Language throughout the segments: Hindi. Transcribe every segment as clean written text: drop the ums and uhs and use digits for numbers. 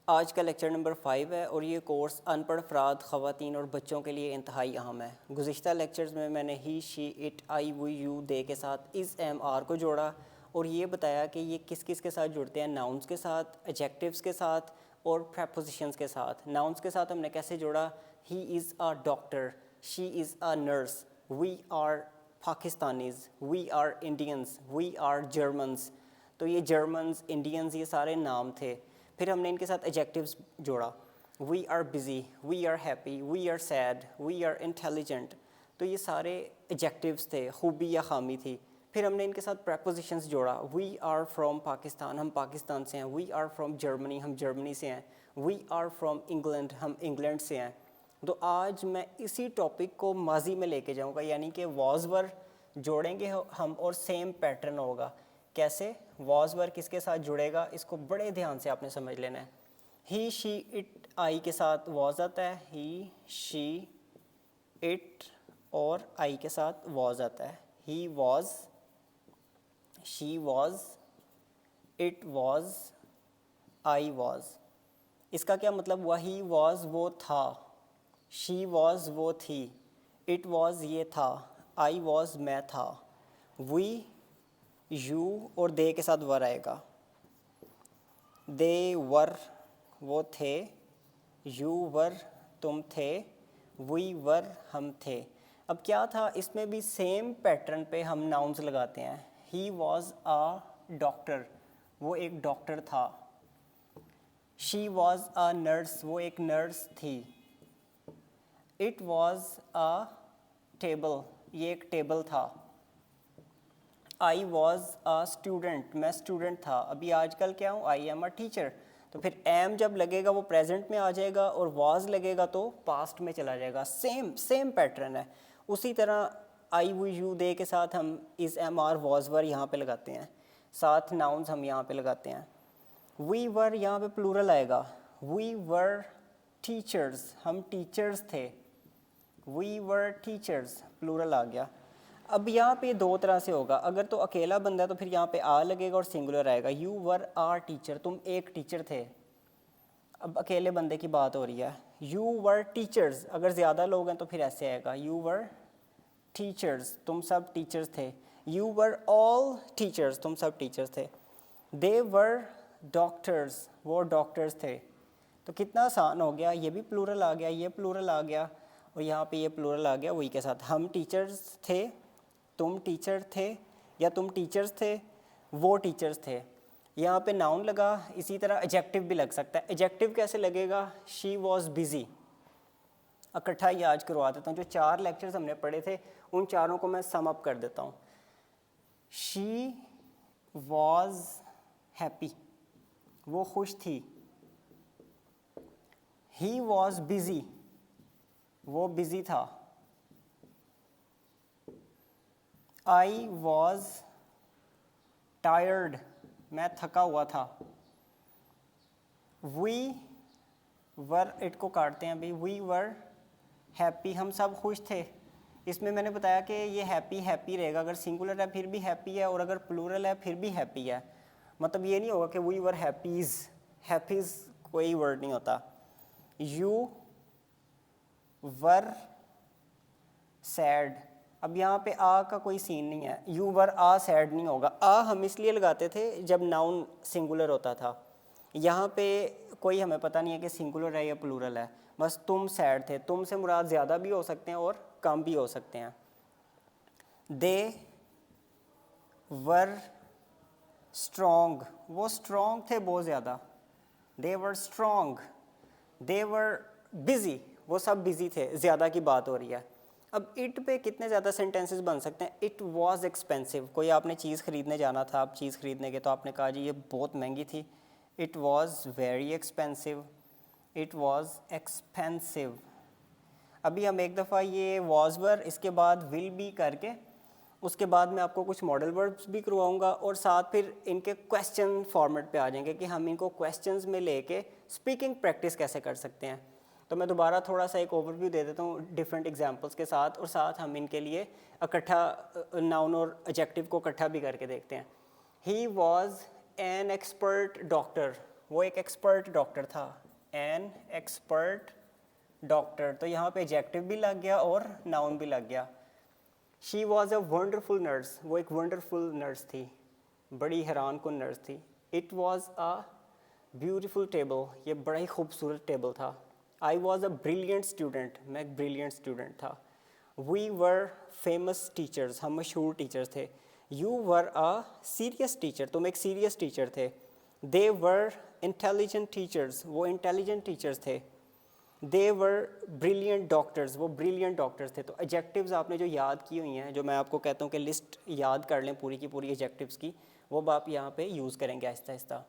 आज का लेक्चर नंबर 5 है और ये कोर्स अनपढ़ अफराद, ख़वातीन और बच्चों के लिए इंतहाई अहम है। गुज़िश्ता लेक्चर्स में मैंने he, she, it, I, we, you, they के साथ इस, एम, आर को जोड़ा और ये बताया कि ये किस किस के साथ जुड़ते हैं। नाउन्स के साथ, एडजेक्टिव्स के साथ और प्रेपोजिशंस के साथ। नाउन्स के साथ हमने कैसे जोड़ा, he is a doctor, she is a nurse, we are Pakistanis, we are Indians, we are Germans. तो ये जर्मन्स, इंडियंस, ये सारे नाम थे। फिर हमने इनके साथ एडजेक्टिव्स जोड़ा, we are busy, we are happy, we are sad, we are intelligent. तो ये सारे एडजेक्टिव्स थे, खूबी या खामी थी। फिर हमने इनके साथ प्रेपोजिशंस जोड़ा, वी आर फ्रॉम पाकिस्तान, हम पाकिस्तान से हैं। वी आर फ्रॉम जर्मनी, हम जर्मनी से हैं। वी आर फ्रॉम इंग्लैंड, हम इंग्लैंड से हैं। तो आज मैं इसी टॉपिक को माजी में लेके जाऊंगा, यानी कि वॉज वर जोड़ेंगे हम और सेम पैटर्न होगा। कैसे वॉज वर किसके साथ जुड़ेगा, इसको बड़े ध्यान से आपने समझ लेना है। ही, शी, इट, आई के साथ वॉज आता है। ही, शी, इट और आई के साथ वॉज आता है। He was, she was, it was, I was. इसका क्या मतलब हुआ, ही वॉज वो था, शी वॉज वो थी, इट वॉज ये था, आई वॉज मैं था। वी, यू और दे के साथ वर आएगा। दे वर वो थे, यू वर तुम थे, वी वर हम थे। अब क्या था, इसमें भी सेम पैटर्न पे हम नाउन्स लगाते हैं। ही वॉज अ डॉक्टर, वो एक डॉक्टर था। शी वॉज अ नर्स, वो एक नर्स थी। इट वॉज अ टेबल, ये एक टेबल था। आई वॉज अ स्टूडेंट, मैं स्टूडेंट था। अभी आजकल क्या हूँ, आई एम अ टीचर। तो फिर एम जब लगेगा वो प्रेजेंट में आ जाएगा और वॉज लगेगा तो पास्ट में चला जाएगा। सेम पैटर्न है। उसी तरह आई, वी, यू, दे के साथ हम इस, एम, आर, वॉज वर यहाँ पे लगाते हैं। साथ नाउन्स हम यहाँ पे लगाते हैं। वी वर यहाँ पे प्लूरल आएगा। वी वर टीचर्स, हम टीचर्स थे। वी वर टीचर्स, प्लूरल आ गया। अब यहाँ पे दो तरह से होगा। अगर तो अकेला बंदा है तो फिर यहाँ पे आ लगेगा और सिंगुलर आएगा। यू वर आर टीचर, तुम एक टीचर थे। अब अकेले बंदे की बात हो रही है। यू वर टीचर्स, अगर ज़्यादा लोग हैं तो फिर ऐसे आएगा, यू वर टीचर्स, तुम सब टीचर्स थे। यू वर ऑल टीचर्स, तुम सब टीचर्स थे। दे वर डॉक्टर्स, वो डॉक्टर्स थे। तो कितना आसान हो गया, ये भी प्लूरल आ गया, ये प्लूरल आ गया और यहाँ पे ये प्लूरल आ गया वही के साथ। हम टीचर्स थे, तुम टीचर थे, या तुम टीचर्स थे, वो टीचर्स थे। यहाँ पे नाउन लगा। इसी तरह एडजेक्टिव भी लग सकता है। एडजेक्टिव कैसे लगेगा, शी वॉज बिज़ी। इकट्ठा याद करवा देता हूँ, जो 4 लेक्चर्स हमने पढ़े थे उन चारों को मैं सम अप कर देता हूँ। शी वॉज हैप्पी, वो खुश थी। ही वॉज बिज़ी, वो बिज़ी था। आई वॉज टायर्ड, मैं थका हुआ था। वी वर, इट को काटते हैं अभी, वी वर हैप्पी, हम सब खुश थे। इसमें मैंने बताया कि ये हैप्पी हैप्पी रहेगा, अगर सिंगुलर है फिर भी हैप्पी है और अगर प्लूरल है फिर भी हैप्पी है। मतलब ये नहीं होगा कि वी वर हैप्पीज़, हैप्पीज़ कोई वर्ड नहीं होता। यू वर सैड, अब यहाँ पे आ का कोई सीन नहीं है। यू वर आ सैड नहीं होगा। आ हम इसलिए लगाते थे जब नाउन सिंगुलर होता था। यहाँ पे कोई हमें पता नहीं है कि सिंगुलर है या प्लूरल है। बस तुम सैड थे, तुम से मुराद ज़्यादा भी हो सकते हैं और कम भी हो सकते हैं। दे वर स्ट्रॉन्ग, वो स्ट्रॉन्ग थे बहुत ज़्यादा। दे वर स्ट्रॉन्ग। दे वर बिज़ी, वो सब बिज़ी थे, ज़्यादा की बात हो रही है। अब इट पे कितने ज़्यादा सेंटेंसेस बन सकते हैं। इट वॉज एक्सपेंसिव, कोई आपने चीज़ ख़रीदने जाना था, आप चीज़ ख़रीदने गए तो आपने कहा जी ये बहुत महंगी थी। It was very expensive, it was expensive. अभी हम एक दफ़ा ये वॉज वर, इसके बाद विल बी करके उसके बाद मैं आपको कुछ मॉडल वर्ब्स भी करवाऊंगा और साथ फिर इनके क्वेश्चन फॉर्मेट पे आ जाएंगे कि हम इनको क्वेश्चंस में लेके स्पीकिंग प्रैक्टिस कैसे कर सकते हैं। तो मैं दोबारा थोड़ा सा एक ओवरव्यू दे देता हूँ डिफरेंट एग्जांपल्स के साथ, और साथ हम इनके लिए इकट्ठा नाउन और एडजेक्टिव को इकट्ठा भी करके देखते हैं। He was an expert doctor, वो एक एक्सपर्ट डॉक्टर था, एन एक्सपर्ट डॉक्टर, तो यहाँ पे एडजेक्टिव भी लग गया और नाउन भी लग गया। She was a wonderful nurse, वो एक वंडरफुल नर्स थी, बड़ी हैरान कुन नर्स थी। It was a beautiful table, ये बड़ा ही खूबसूरत टेबल था। I was a brilliant student, मैं एक ब्रिलियंट स्टूडेंट था। वी वर फेमस टीचर्स, हम मशहूर टीचर्स थे। You were a serious teacher, तुम एक सीरियस टीचर थे। दे वर इंटेलिजेंट टीचर्स, वो इंटेलिजेंट टीचर्स थे। दे वर ब्रिलियंट डॉक्टर्स, वो ब्रिलियंट डॉक्टर्स थे। तो एडजेक्टिव्स आपने जो याद की हुई हैं, जो मैं आपको कहता हूँ कि लिस्ट याद कर लें पूरी की पूरी एडजेक्टिव्स की, वो आप यहाँ पे यूज़ करेंगे आहिस्ता आहिस्ता।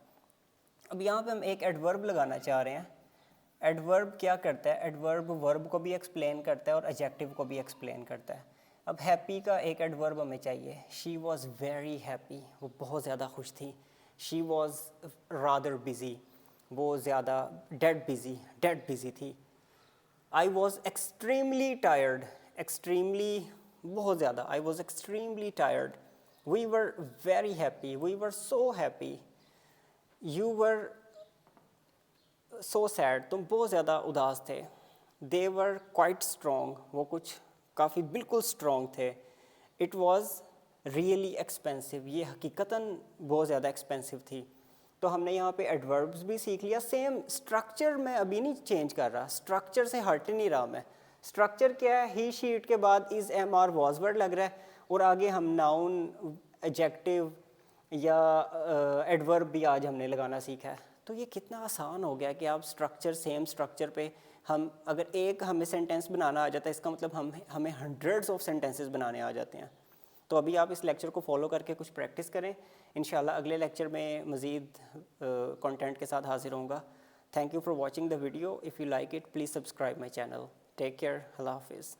अब यहाँ पे हम एक एडवर्ब लगाना चाह रहे हैं। एडवर्ब क्या करता है? एडवर्ब वर्ब को भी एक्सप्लेन करता है और एडजेक्टिव को भी एक्सप्लेन करता है। अब हैप्पी का एक एडवर्ब हमें चाहिए। शी वॉज वेरी हैप्पी, वो बहुत ज़्यादा खुश थी। शी वॉज रादर बिज़ी, वो ज़्यादा डेड बिज़ी थी। I was extremely tired, extremely बहुत ज़्यादा, I was extremely tired. We were very happy, we were so happy. You were so sad, तुम बहुत ज़्यादा उदास थे। दे वर क्वाइट स्ट्रॉन्ग, वो कुछ काफ़ी बिल्कुल स्ट्रॉन्ग थे। इट वॉज़ रियली एक्सपेंसिव, ये हकीकतन बहुत ज़्यादा एक्सपेंसिव थी। तो हमने यहाँ पे एडवर्ब्स भी सीख लिया। सेम स्ट्रक्चर मैं अभी नहीं चेंज कर रहा, स्ट्रक्चर से हट नहीं रहा मैं। स्ट्रक्चर क्या है? ही शीट के बाद is am are was word लग रहा है और आगे हम नाउन एडजेक्टिव या एडवर्ब भी आज हमने लगाना सीखा है। तो ये कितना आसान हो गया कि आप स्ट्रक्चर, सेम स्ट्रक्चर पे हम अगर एक हमें सेंटेंस बनाना आ जाता है, इसका मतलब हमें हंड्रेड्स ऑफ सेंटेंसेस बनाने आ जाते हैं। तो अभी आप इस लेक्चर को फॉलो करके कुछ प्रैक्टिस करें। इंशाल्लाह अगले लेक्चर में मज़ीद कंटेंट के साथ हाजिर होऊंगा। Thank you for watching the video. If you like it please subscribe my channel. Take care, अल्लाह हाफिज़।